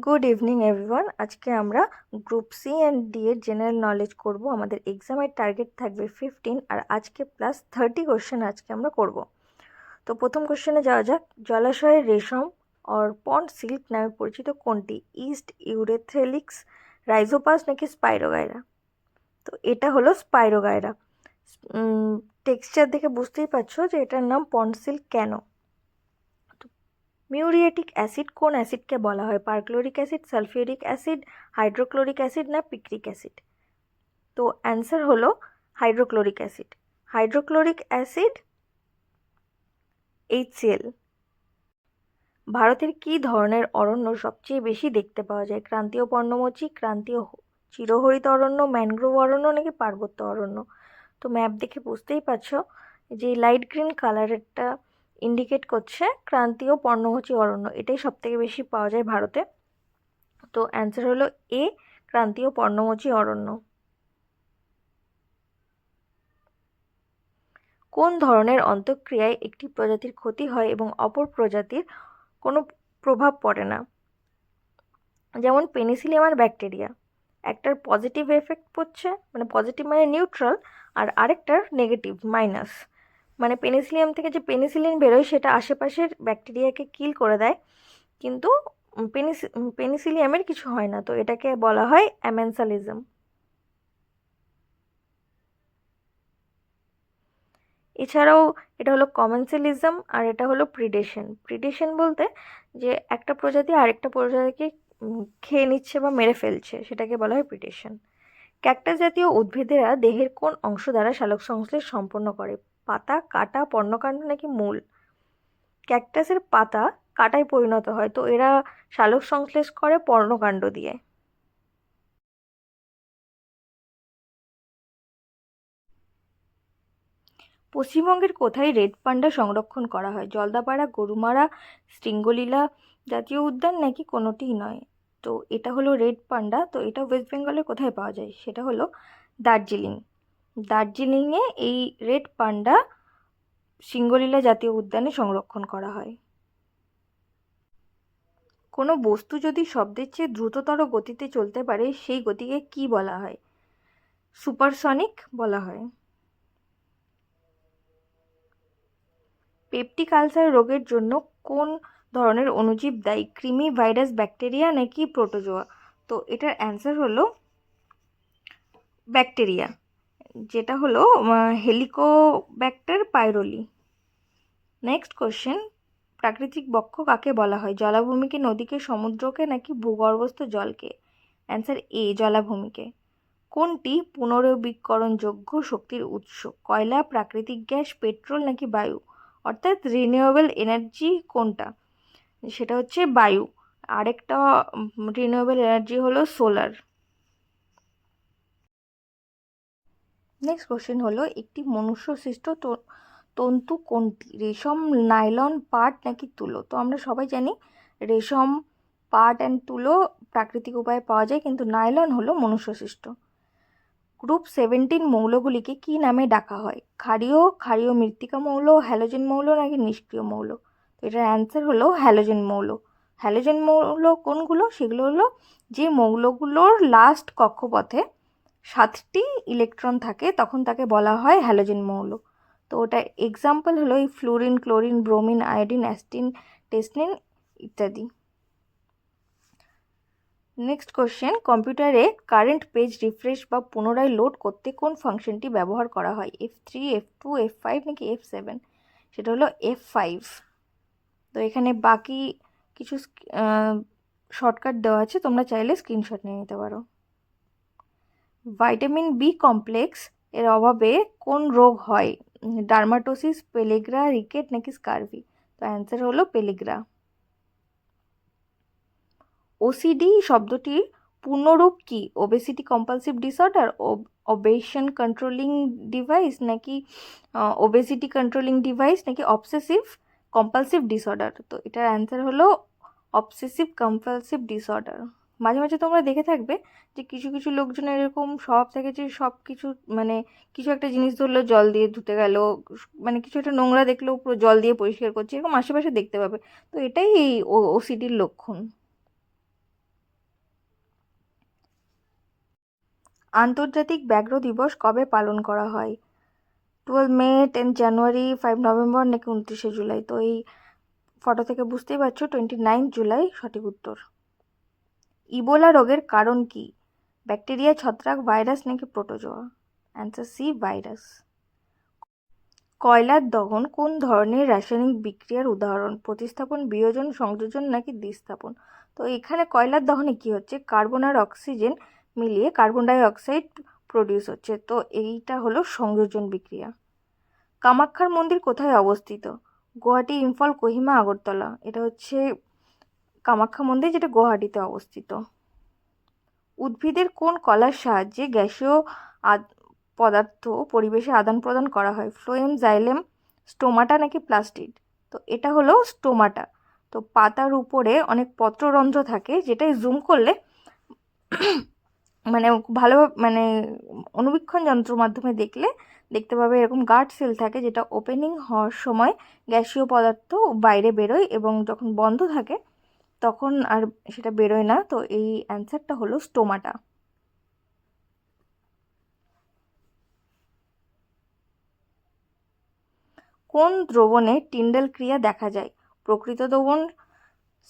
Good evening everyone. আজকে আমরা group C and D এর জেনারেল নলেজ করব। আমাদের এক্সামের টার্গেট থাকবে 15 আর আজকে প্লাস 30 কোশ্চেন আজকে আমরা করব। তো প্রথম কোশ্চেনে যাওয়া যাক। জলাশয়ের রেশম অর পন্ড সিল্ক নামে পরিচিত কোনটি? ইস্ট ইউরেথ্রেলিক্স, রাইজোপাস নাকি স্পাইরোগাইরা? তো এটা হলো স্পাইরোগাইরা। টেক্সচার দেখে বুঝতেই পারছো যে এটার নাম পন্ড সিল্ক কেন। মিউরিয়েটিক অ্যাসিড কোন অ্যাসিডকে বলা হয়? Perchloric acid, sulphuric acid, hydrochloric acid না পিক্রিক অ্যাসিড? তো অ্যান্সার হলো hydrochloric acid. Hydrochloric acid HCl। ভারতের কী ধরনের অরণ্য সবচেয়ে বেশি দেখতে পাওয়া যায়? ক্রান্তীয় পর্ণমোচী, ক্রান্তীয় চিরহরিত অরণ্য, ম্যানগ্রোভ অরণ্য নাকি পার্বত্য অরণ্য? তো ম্যাপ দেখে বুঝতেই পারছো যে লাইট গ্রিন কালারেরটা ইন্ডিকেট করছে ক্রান্তীয় পর্ণমোচী অরণ্য। এটাই সবথেকে বেশি পাওয়া যায় ভারতে। তো অ্যান্সার হলো এ, ক্রান্তীয় পর্ণমোচী অরণ্য। কোন ধরনের অন্তঃক্রিয়ায় একটি প্রজাতির ক্ষতি হয় এবং অপর প্রজাতির কোনো প্রভাব পড়ে না? যেমন পেনিসিলিয়াম আর ব্যাকটেরিয়া। একটার পজিটিভ এফেক্ট পড়ছে, মানে পজিটিভ মানে নিউট্রাল, আর আরেকটার নেগেটিভ মাইনাস। মানে পেনিসিলিয়াম থেকে যে পেনিসিলিন বেরোয় সেটা আশেপাশের ব্যাকটেরিয়াকে কিল করে দেয়, কিন্তু পেনিসিলিয়ামের কিছু হয় না। তো এটাকে বলা হয় অ্যামেনসালিজম। এছাড়াও এটা হলো কমেন্সালিজম আর এটা হলো প্রিডেশন। প্রিডেশন বলতে যে একটা প্রজাতি আরেকটা প্রজাতিকে খেয়ে নিচ্ছে বা মেরে ফেলছে, সেটাকে বলা হয় প্রিডেশন। ক্যাকটাস জাতীয় উদ্ভিদেরা দেহের কোন অংশ দ্বারা সালোকসংশ্লেষ সম্পন্ন করে? পাতা, কাঁটা, পর্ণকাণ্ড নাকি মূল? ক্যাকটাসের পাতা কাঁটায় পরিণত হয়, তো এরা সালোকসংশ্লেষ করে পর্ণকাণ্ড দিয়ে। পশ্চিমবঙ্গের কোথায় রেড পান্ডা সংরক্ষণ করা হয়? জলদাপাড়া, গরুমারা, শৃঙ্গলীলা জাতীয় উদ্যান নাকি কোনোটিই নয়? তো এটা হলো রেড পান্ডা। তো এটা ওয়েস্ট বেঙ্গলের কোথায় পাওয়া যায়? সেটা হলো দার্জিলিং। দার্জিলিংয়ে এই রেড পান্ডা শৃঙ্গলীলা জাতীয় উদ্যানে সংরক্ষণ করা হয়। কোনো বস্তু যদি শব্দের চেয়ে দ্রুততর গতিতে চলতে পারে সেই গতিকে কি বলা হয়? সুপারসনিক বলা হয়। পেপটিক আলসার রোগের জন্য কোন ধরনের অণুজীব দায়ী? কৃমি, ভাইরাস, ব্যাকটেরিয়া নাকি প্রোটোজোয়া? তো এটার অ্যান্সার হলো ব্যাকটেরিয়া, যেটা হলো হেলিকোব্যাক্টার পাইরোলি। Next question. প্রাকৃতিক বক্ষ কাকে বলা হয়? জলাভূমিকে, নদীকে, সমুদ্রকে নাকি ভূগর্ভস্থ জলকে? অ্যান্সার এ, জলাভূমিকে। কোনটি পুনরবীকরণযোগ্য শক্তির উৎস? কয়লা, প্রাকৃতিক গ্যাস, পেট্রোল নাকি বায়ু? অর্থাৎ রিনিউয়েবল এনার্জি কোনটা? সেটা হচ্ছে বায়ু। আরেকটা রিনিউয়েবল এনার্জি হলো সোলার। নেক্সট কোশ্চেন হলো একটি মনুষ্য সৃষ্ট তন্তু কোনটি? রেশম, নাইলন, পাট নাকি তুলো? তো আমরা সবাই জানি রেশম, পাট অ্যান্ড তুলো প্রাকৃতিক উপায়ে পাওয়া যায়, কিন্তু নাইলন হলো মনুষ্য সৃষ্ট। গ্রুপ 17 মৌলগুলিকে কি নামে ডাকা হয়? ক্ষারীয়, ক্ষারীয় মৃত্তিকা মৌল, হ্যালোজেন মৌল নাকি নিষ্ক্রিয় মৌল? তো এটার অ্যান্সার হলো হ্যালোজেন মৌল। হ্যালোজেন মৌল কোনগুলো? সেগুলো হলো যে মৌলগুলোর লাস্ট কক্ষপথে 7টি ইলেকট্রন থাকে, তখন তাকে বলা হয় হ্যালোজেন মৌল। তো ওটা এক্সাম্পল হলো এই ফ্লুরিন, ক্লোরিন, ব্রোমিন, আয়োডিন, অ্যাস্টিন, টেসনিন ইত্যাদি। Next question. কম্পিউটারে কারেন্ট পেজ রিফ্রেশ বা পুনরায় লোড করতে কোন ফাংশনটি ব্যবহার করা হয়? F3, F2, F5 নাকি F7? সেটা হলো F5। তো এখানে বাকি কিছু শর্টকাট দেওয়া আছে, তোমরা চাইলে স্ক্রিনশট নিয়ে নিতে পারো। ভাইটামিন বি কমপ্লেক্স এর অভাবে কোন রোগ হয়? ডার্মাটোসিস, পেলেগ্রা, রিকেট নাকি স্কারভি? তো অ্যান্সার হলো পেলেগ্রা। ওসিডি শব্দটির পূর্ণরূপ কি? Obesity compulsive disorder, obsession controlling device নাকি ওবেসিটি কন্ট্রোলিং ডিভাইস নাকি অবসেসিভ কম্পালসিভ ডিসঅর্ডার? তো এটার অ্যান্সার হলো অবসেসিভ কম্পালসিভ ডিসঅর্ডার। মাঝে মাঝে তোমরা দেখে থাকবে যে কিছু কিছু লোকজন এরকম স্বভাব থাকে যে সব কিছু, মানে কিছু একটা জিনিস ধরলো জল দিয়ে ধুতে গেল, মানে কিছু একটা নোংরা দেখলেও পুরো জল দিয়ে পরিষ্কার করছে, এরকম আশেপাশে দেখতে পাবে। তো এটাই এই ওসিডির লক্ষণ। আন্তর্জাতিক ব্যাঘ্র দিবস কবে পালন করা হয়? 12 মে, 10 জানুয়ারি, 5 নভেম্বর নাকি 29শে জুলাই? তো এই ফটো থেকে বুঝতেই পারছো 29 জুলাই সঠিক উত্তর। ইবোলা রোগের কারণ কি? ব্যাকটেরিয়া, ছত্রাক, ভাইরাস নাকি প্রোটোজোয়া? Answer C, virus. কয়লার দহন কোন ধরনের রাসায়নিক বিক্রিয়ার উদাহরণ? প্রতিস্থাপন, বিয়োজন, সংযোজন নাকি দ্বিস্থাপন? তো এখানে কয়লার দহনে কি হচ্ছে, কার্বন আর অক্সিজেন মিলিয়ে কার্বন ডাই অক্সাইড প্রডিউস হচ্ছে, তো এইটা হলো সংযোজন বিক্রিয়া। কামাখ্যার মন্দির কোথায় অবস্থিত? গুয়াহাটি, ইম্ফল, কোহিমা, আগরতলা? এটা হচ্ছে কামাখ্যা মন্দির, যেটা গুয়াহাটিতে অবস্থিত। উদ্ভিদের কোন কলার সাহায্যে গ্যাসীয় পদার্থ পরিবেশে আদান প্রদান করা হয়? ফ্লোয়েম, জাইলেম, স্টোমাটা নাকি প্লাস্টিড? তো এটা হলো স্টোমাটা। তো পাতার উপরে অনেক পত্ররন্ধ্র থাকে, যেটাই জুম করলে মানে ভালো অনুবীক্ষণ যন্ত্রের মাধ্যমে দেখতে পাবে এরকম গার্ড সেল থাকে, যেটা ওপেনিং হওয়ার সময় গ্যাসীয় পদার্থ বাইরে বেরোয় এবং যখন বন্ধ থাকে তখন আর সেটা বেরোয় না। তো এই অ্যান্সারটা হলো স্টোমাটা। কোন দ্রবণে টিন্ডাল ক্রিয়া দেখা যায়? প্রকৃত দ্রবণ,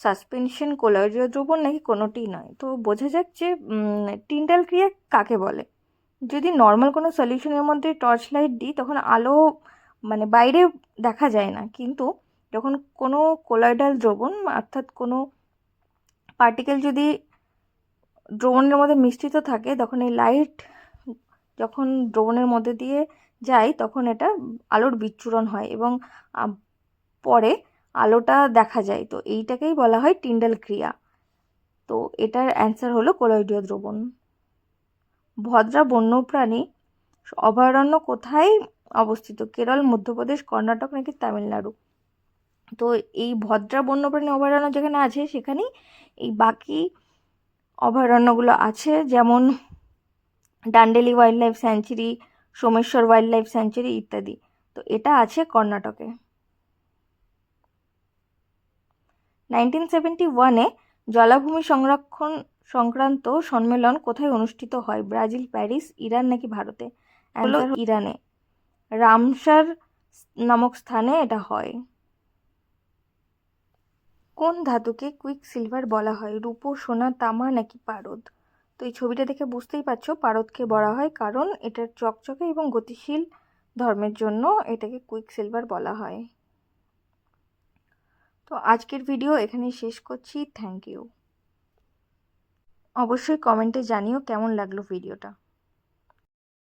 সাসপেনশন, কলয়েডীয় দ্রবণ নাকি কোনোটিই নয়? তো বোঝা যাক যে টিন্ডাল ক্রিয়া কাকে বলে। যদি নর্মাল কোনো সলিউশনের মধ্যে টর্চ লাইট দিই তখন আলো বাইরে দেখা যায় না, কিন্তু যখন কোনো কোলয়েডাল দ্রবণ অর্থাৎ কোনো পার্টিকেল যদি দ্রবণের মধ্যে মিশ্রিত থাকে তখন এই লাইট যখন দ্রবণের মধ্যে দিয়ে যায় তখন এটা আলোর বিচ্ছুরণ হয় এবং পরে আলোটা দেখা যায়। তো এইটাকেই বলা হয় টিন্ডাল ক্রিয়া। তো এটার অ্যান্সার হলো কোলয়েডীয় দ্রবণ। ভদ্রা বন্যপ্রাণী অভয়ারণ্য কোথায় অবস্থিত? কেরল, মধ্যপ্রদেশ, কর্ণাটক নাকি তামিলনাড়ু? তো এই ভদ্রা বন্যপ্রাণী অভয়ারণ্য যেখানে আছে সেখানেই এই বাকি অভয়ারণ্যগুলো আছে, যেমন Dandeli wild life sanctuary, Someshwar wild life sanctuary ইত্যাদি। তো এটা আছে কর্ণাটকে। 1971-এ জলাভূমি সংরক্ষণ সংক্রান্ত সম্মেলন কোথায় অনুষ্ঠিত হয়? ব্রাজিল, প্যারিস, ইরান নাকি ভারতে? হলো ইরানে, রামসার নামক স্থানে এটা হয়। কোন ধাতুকে কুইক সিলভার বলা হয়? রূপো, সোনা, তামা নাকি পারদ? তো এই ছবিটা দেখে বুঝতেই পারছো পারদকে বলা হয়, কারণ এটার চকচকে এবং গতিশীল ধর্মের জন্য এটাকে কুইক সিলভার বলা হয়। তো আজকের ভিডিও এখানেই শেষ করছি। Thank you. অবশ্যই কমেন্টে জানিও কেমন লাগলো ভিডিওটা।